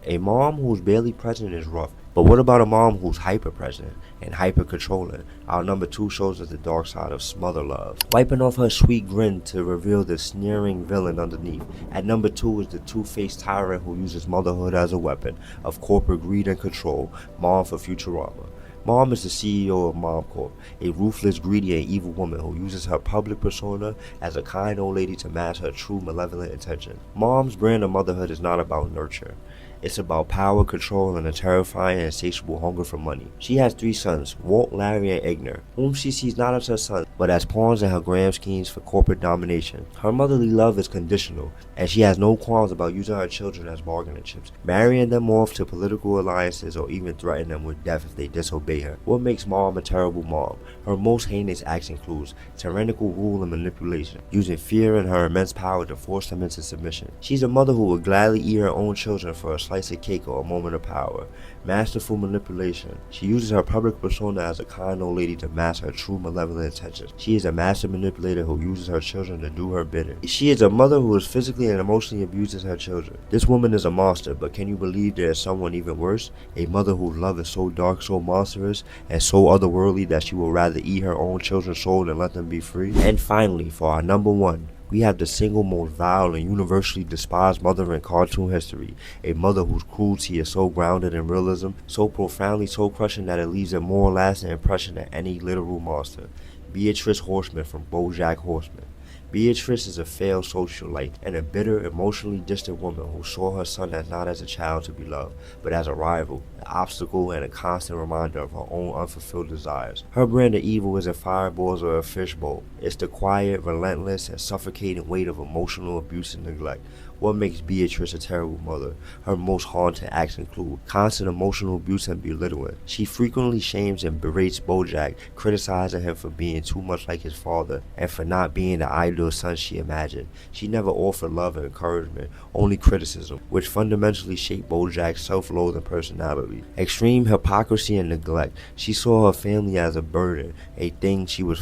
A mom who's barely present is rough, but what about a mom who's hyper-present and hyper-controlling? Our number 2 shows us the dark side of smother love, wiping off her sweet grin to reveal the sneering villain underneath. At number 2 is the two-faced tyrant who uses motherhood as a weapon of corporate greed and control, Mom for Futurama. Mom is the CEO of MomCorp, a ruthless, greedy, and evil woman who uses her public persona as a kind old lady to mask her true malevolent intention. Mom's brand of motherhood is not about nurture. It's about power, control, and a terrifying and insatiable hunger for money. She has 3 sons, Walt, Larry, and Igner, whom she sees not as her sons, but as pawns in her grand schemes for corporate domination. Her motherly love is conditional, and she has no qualms about using her children as bargaining chips, marrying them off to political alliances or even threatening them with death if they disobey her. What makes Mom a terrible mom? Her most heinous acts includes tyrannical rule and manipulation, using fear and her immense power to force them into submission. She's a mother who would gladly eat her own children for a slice of cake or a moment of power. Masterful manipulation. She uses her public persona as a kind old lady to mask her true malevolent intentions. She is a master manipulator who uses her children to do her bidding. She is a mother who is physically and emotionally abuses her children. This woman is a monster, but can you believe there is someone even worse? A mother whose love is so dark, so monstrous, and so otherworldly that she will rather eat her own children's soul than let them be free. And finally, for our number 1, we have the single most vile and universally despised mother in cartoon history, a mother whose cruelty is so grounded in realism, so profoundly soul-crushing that it leaves a more lasting impression than any literal monster. Beatrice Horseman from BoJack Horseman. Beatrice is a failed socialite and a bitter, emotionally distant woman who saw her son not as a child to be loved, but as a rival, an obstacle, and a constant reminder of her own unfulfilled desires. Her brand of evil isn't fireballs or a fishbowl. It's the quiet, relentless, and suffocating weight of emotional abuse and neglect. What makes Beatrice a terrible mother? Her most haunting acts include constant emotional abuse and belittling. She frequently shames and berates BoJack, criticizing him for being too much like his father and for not being the ideal son she imagined. She never offered love and encouragement, only criticism, which fundamentally shaped BoJack's self-loathing personality. Extreme hypocrisy and neglect. She saw her family as a burden, a thing she was